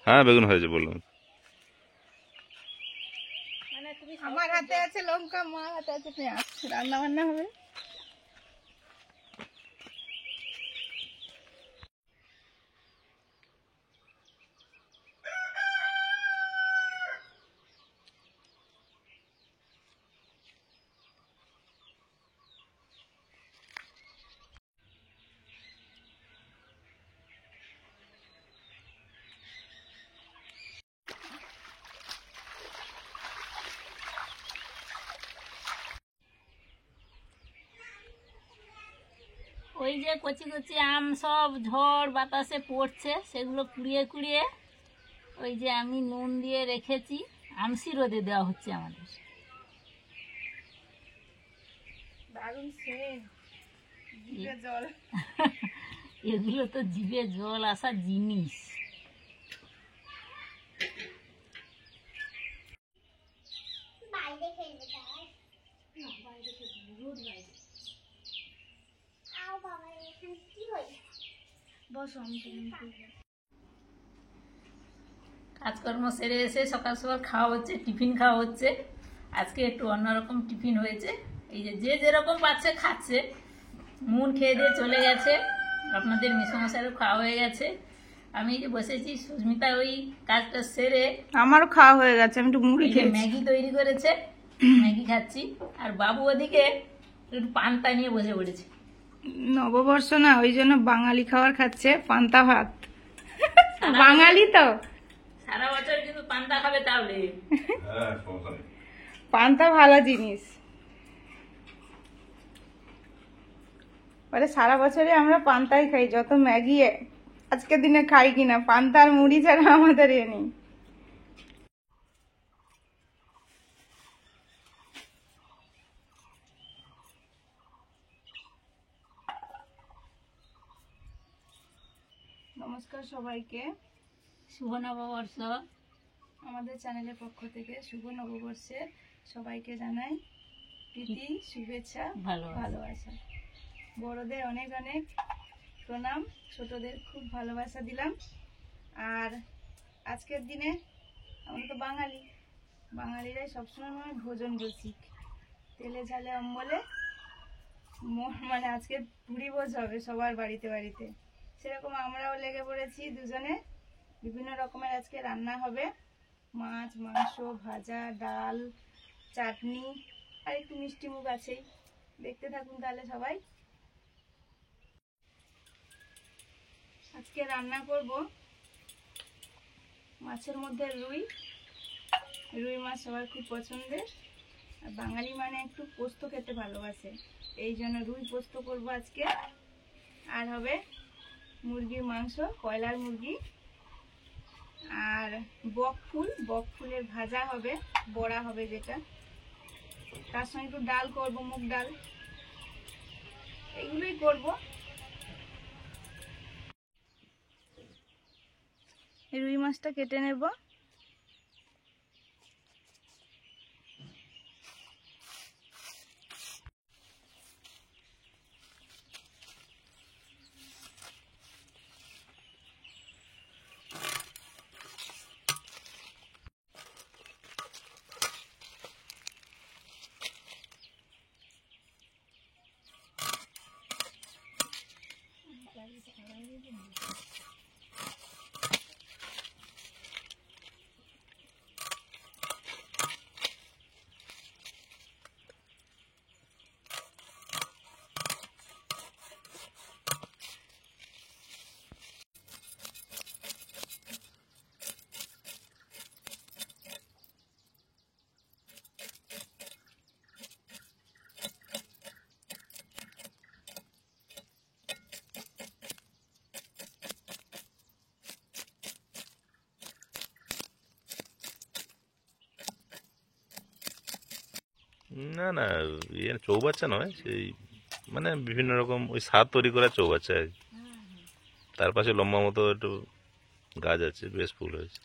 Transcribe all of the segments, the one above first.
হ্যাঁ বেগুন হয়েছে বললাম। আমার হাতে আছে লঙ্কা, মার হাতে আছে পেঁয়াজ, রান্না বান্না হবে। ওই যে কচি কচি আম সব ঝড় বাতাসে পড়ছে, সেগুলো কুড়িয়ে কুড়িয়ে ওই যে আমি নুন দিয়ে রেখেছি, আমসি রোদে দেওয়া হচ্ছে আমাদের। দারুণ সেন্ট, জিভে জল। এগুলো তো জিভে জল আসা জিনিস। কাজকর্ম সেরে এসে সকাল সকাল খাওয়া হচ্ছে, টিফিন খাওয়া হচ্ছে। আজকে একটু অন্যরকম টিফিন হয়েছে। এই যে যে যেরকম পাচ্ছে খাচ্ছে। মুন খেয়ে দিয়ে চলে গেছে, আপনাদের মিশমশাইয়েরও খাওয়া হয়ে গেছে। আমি যে বসেছি, সুস্মিতা ওই কাজটা সেরে আমারও খাওয়া হয়ে গেছে, আমি একটু মুড়ি খেয়েছি। ম্যাগি তৈরি করেছে, ম্যাগি খাচ্ছি। আর বাবু ওদিকে একটু পান্তা নিয়ে বসে পড়েছে। নববর্ষ না, ওই জন্য বাঙালি খাবার খাচ্ছে, পান্তা ভাত। বাঙালি তো সারা বছর কিন্তু পান্তা খাবে তাহলে। পান্তা ভালো জিনিস। মানে সারা বছরে আমরা পান্তাই খাই, যত ম্যাগি আজকের দিনে খাই কিনা, পান্তা আর মুড়ি ছাড়া আমাদের এ নেই। নমস্কার সবাইকে, শুভ নববর্ষ। আমাদের চ্যানেলের পক্ষ থেকে শুভ নববর্ষের সবাইকে জানাই প্রীতি, শুভেচ্ছা, ভালোবাসা। বড়দের অনেক অনেক প্রণাম, ছোটদের খুব ভালোবাসা দিলাম। আর আজকের দিনে আমরা তো বাঙালিরাই সবসময় ভোজন রসিক। তেলে ঝালে অম্বলে মানে আজকে পুরি ভোজ হবে সবার বাড়িতে বাড়িতে। সেরকম আমরাও লেগে পড়েছি দুজনে। বিভিন্ন রকমের আজকে রান্না হবে, মাছ, মাংস, ভাজা, ডাল, চাটনি আর একটু মিষ্টি মুখ আছেই। দেখতে থাকুন তাহলে সবাই। আজকে রান্না করব মাছের মধ্যে রুই মাছ সবার খুব পছন্দের। আর বাঙালি মানে একটু পোস্ত খেতে ভালোবাসে, এই জন্য রুই পোস্ত করব আজকে। আর হবে মুরগির মাংস, কয়লার মুরগি। আর বকফুলের ভাজা হবে, বড়া হবে যেটা। তার সঙ্গে একটু ডাল করব, মুগ ডাল। এগুলোই করব। রুই মাছটা কেটে নেব। না না, ইয়ে চৌবাচ্চা নয়, সেই মানে বিভিন্ন রকম ওই স্বাদ তৈরি করা চৌবাচ্চা আর কি। তার পাশে লম্বা মতো একটু গাছ আছে, বেশ ফুল হয়েছে।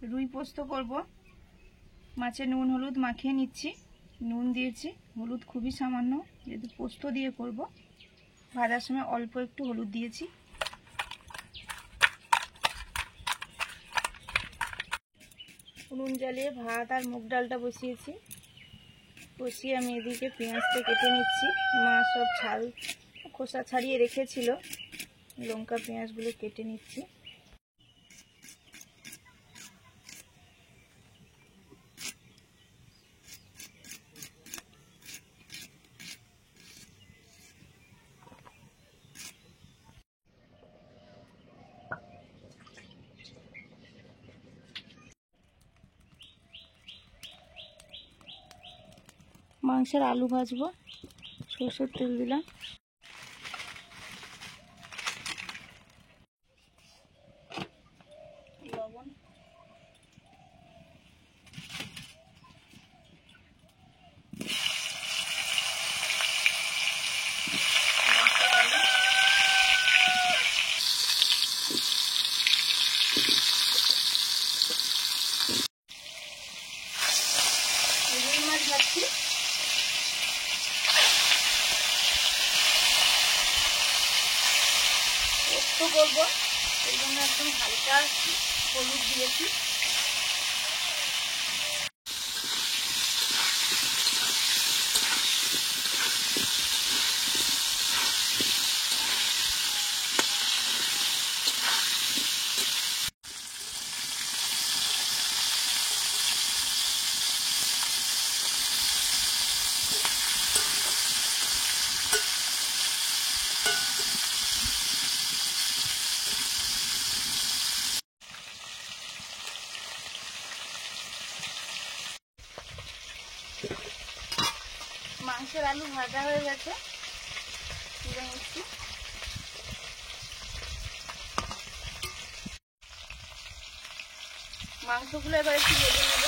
রুই পোস্ত করব। মাছে নুন হলুদ মাখিয়ে নিচ্ছি, নুন দিয়েছি, হলুদ খুবই সামান্য, যেহেতু পোস্ত দিয়ে করব। ভাজার সময় অল্প একটু হলুদ দিয়েছি। উনুন জ্বালিয়ে ভাত আর মুগ ডালটা বসিয়েছি। বসিয়ে আমি এদিকে পেঁয়াজটা কেটে নিচ্ছি। মা সব ছাল খোসা ছাড়িয়ে রেখেছিল, লঙ্কা পেঁয়াজগুলো কেটে নিচ্ছি। মাংসের আলু ভাজবো, সরষের তেল দিলাম। লবণ, রুই মাছ ভাজছি। পোস্ত করবো, এই জন্য একদম হালকা হলুদ দিয়েছি। মাংসের আলু ভাজা হয়ে গেছে, তুলে নিচ্ছি। মাংসগুলো এবার একটু ভেজে নেব।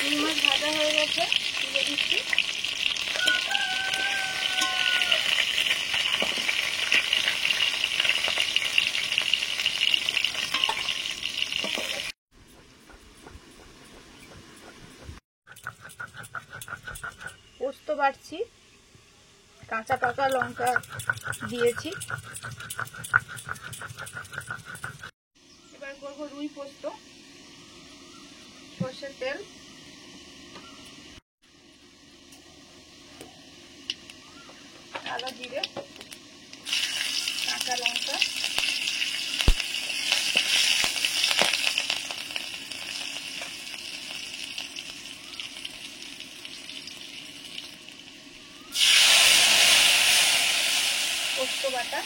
রুই মাছ ভাজা হয়ে গেছে, তুলে দিচ্ছি। পোস্ত বাটছি, কাঁচা পাকা লঙ্কা দিয়েছি। এবার করবো রুই পোস্ত। সরষের তেল, আদা জিরে, কাঁচা লঙ্কা, পোস্ত বাটা,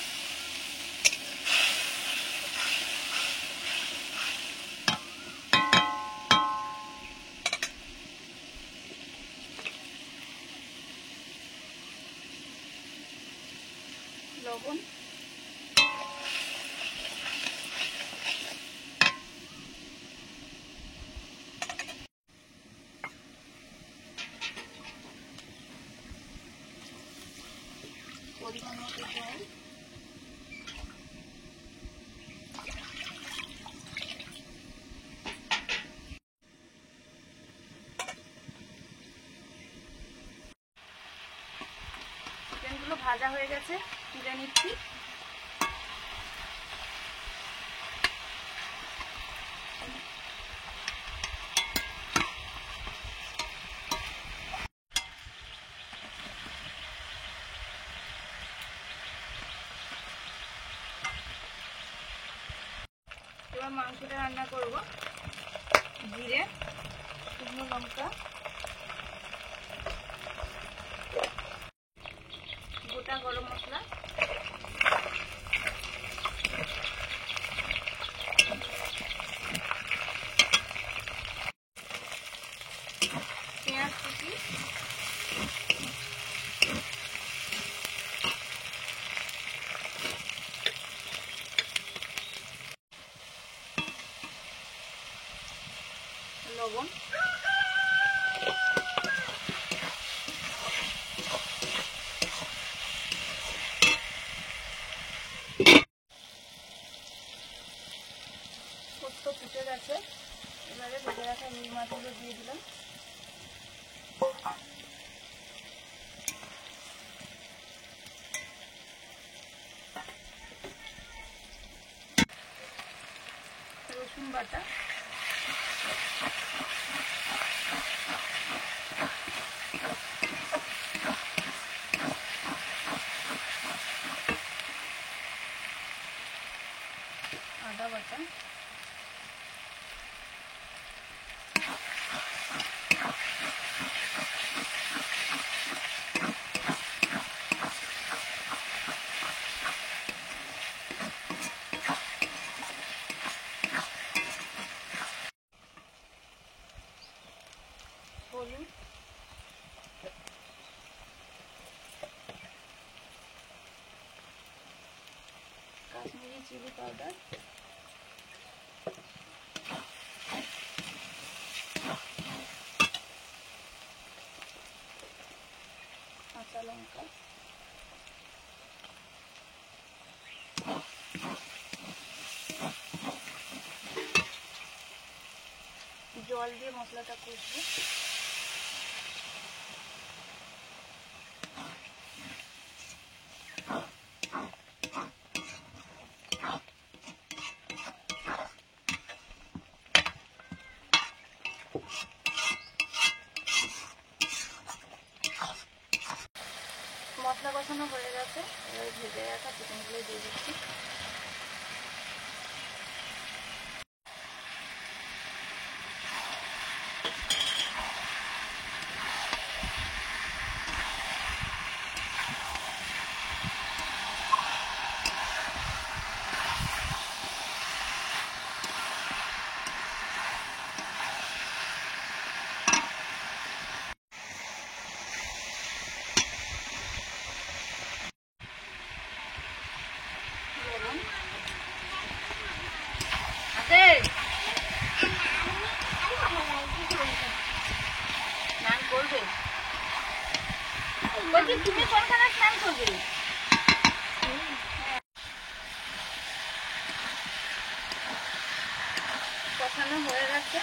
লবণ, পরিমাণ মতো জল, চিকেনগুলো ভাজা হয়ে গেছে, তুলে নিচ্ছি। এবার মাংসটা রান্না করব। জিরে, শুকনো লঙ্কা, গরম মশলা, পেঁয়াজ কুচি, লবণ, পোস্ত ফুটে গেছে। এবারে ভেজে রাখা রুই মাছগুলো দিয়ে দিলাম। রসুন বাটা, আদা বাটা, হলুদ, কাশ্মীরি চিলি পাউডার, কাঁচা লঙ্কা, জল দিয়ে মশলাটা কষবো। মশলা কষানো হয়ে গেছে, এবার ভেজে রাখা চিকেনগুলো দিয়ে দিচ্ছি। লবণ, স্নান করবে? বলছি তুমি কোনখানে স্নান করবে? কষানো হয়ে গেছে,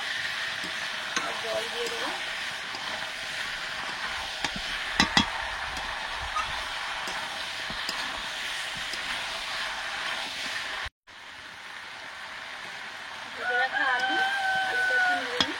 আর জল দিয়ে দেবো। ভেজে রাখা আলুটা একটু নেড়ে নিই।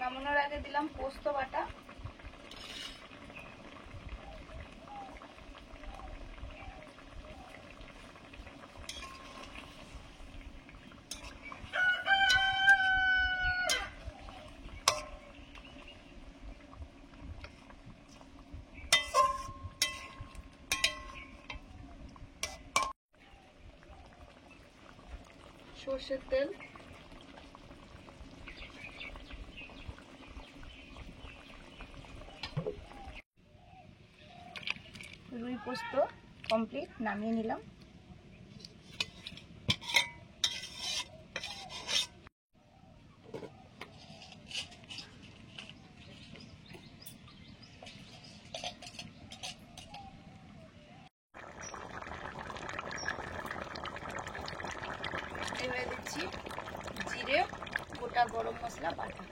নামানোর আগে দিলাম পোস্ত বাটা, সর্ষের তেল, রুই পোস্ত কমপ্লিট, নামিয়ে নিলাম। এবারে দিচ্ছি জিরে, গোটা গরম মশলা বাটা।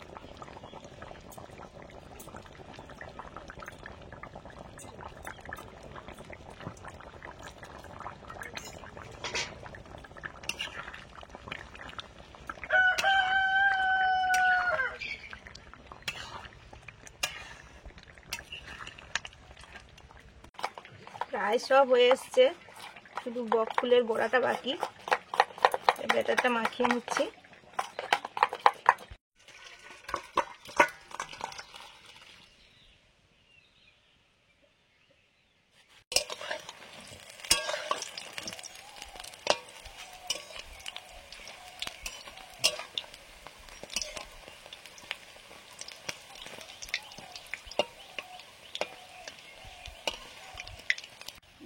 প্রায় সব হয়ে এসছে, শুধু বক ফুলের বড়াটা বাকি। ব্যাটারটা মাখিয়ে নিচ্ছি।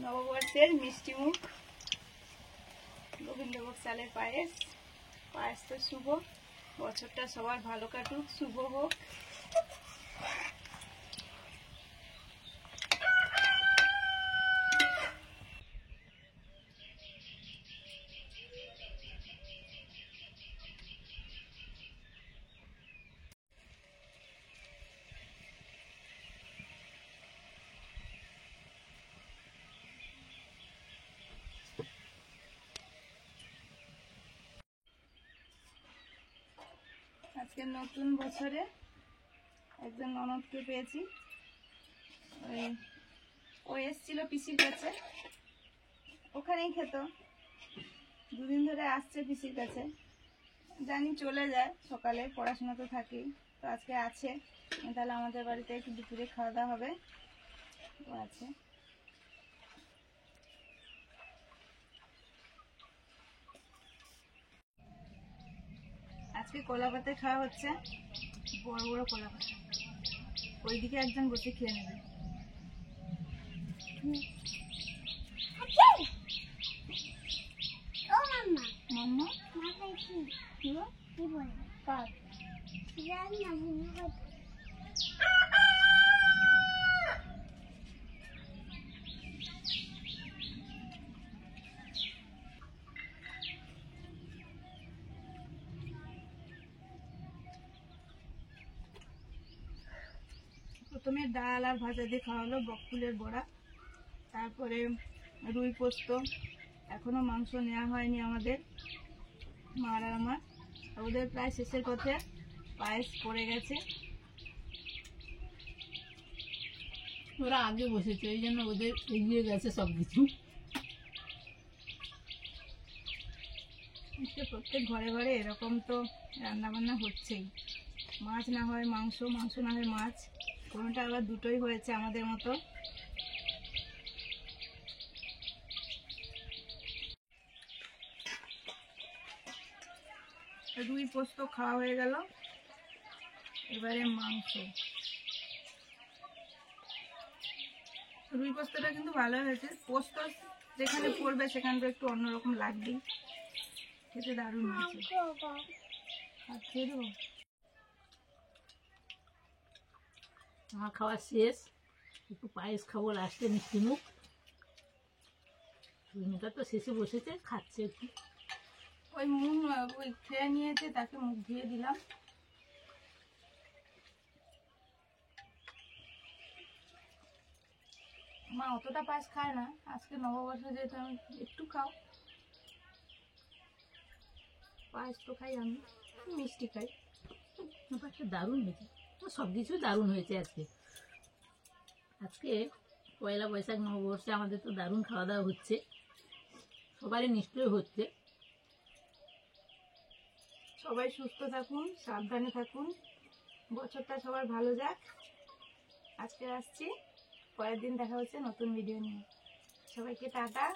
নববর্ষের মিষ্টি মুখ গোবিন্দভোগ চালের পায়েস। পায়েস তো শুভ, বছরটা সবার ভালো কাটুক, শুভ হোক। আজকে নতুন বছরে একজন ননদকে পেয়েছি। ও এসছিল পিসির কাছে, ওখানেই খেত। দুদিন ধরে আসছে পিসির কাছে, জানি চলে যায় সকালে, পড়াশোনা তো থাকেই। তো আজকে আছে, তাহলে আমাদের বাড়িতে একটু দুপুরে খাওয়া দাওয়া হবে। ও আছে। আজকে কলা পাতা খাওয়া হচ্ছে, বড় বড় কলা পাতা। ওইদিকে একজন বসে খেয়ে নেবে। মাম্মা কার? প্রথমে ডাল আর ভাজা দিয়ে খাওয়া হলো, বক ফুলের বড়া, তারপরে রুই পোস্ত। এখনো মাংস নেওয়া হয়নি আমাদের, মার আর আমার। ওদের প্রায় শেষের পথে, পায়েস পড়ে গেছে। ওরা আগে বসেছে, এই জন্য ওদের এগিয়ে গেছে সব কিছু। প্রত্যেক ঘরে ঘরে এরকম তো রান্না বান্না হচ্ছেই। মাছ না হয় মাংস, মাংস না হয় মাছ, কোনোটা আবার দুটোই হয়েছে আমাদের মতো। রুই পোস্ত খাওয়া হয়ে গেল, এবারে মাংস। রুই পোস্তটা কিন্তু ভালো হয়েছে। পোস্ত যেখানে পড়বে সেখানটা একটু অন্যরকম লাগবেই, খেতে দারুণ হয়েছে। আর খেয়ে দেবো। আমার খাওয়া শেষ, একটু পায়েস খাবো লাস্টে, মিষ্টি মুখ। সুমিতা তো শেষে বসেছে, খাচ্ছে একটু। ওই ওই খেয়ে নিয়েছে, তাকে মুখ ধুয়ে দিলাম। মা অতটা পায়েস খায় না, আজকে নববর্ষ যেহেতু আমি একটু খাও। পায়েস তো খাই আমি, মিষ্টি খাই। ব্যাপারটা দারুণ হয়েছে, সব কিছু দারুণ হয়েছে আজকে। আজকে পয়লা বৈশাখ নববর্ষে আমাদের তো দারুণ খাওয়া দাওয়া হচ্ছে, সবারই নিশ্চয়ই হচ্ছে। সবাই সুস্থ থাকুন, সাবধানে থাকুন, বছরটা সবার ভালো যাক। আজকে আসছি, পরের দিন দেখা হচ্ছে নতুন ভিডিও নিয়ে। সবাইকে টাটা।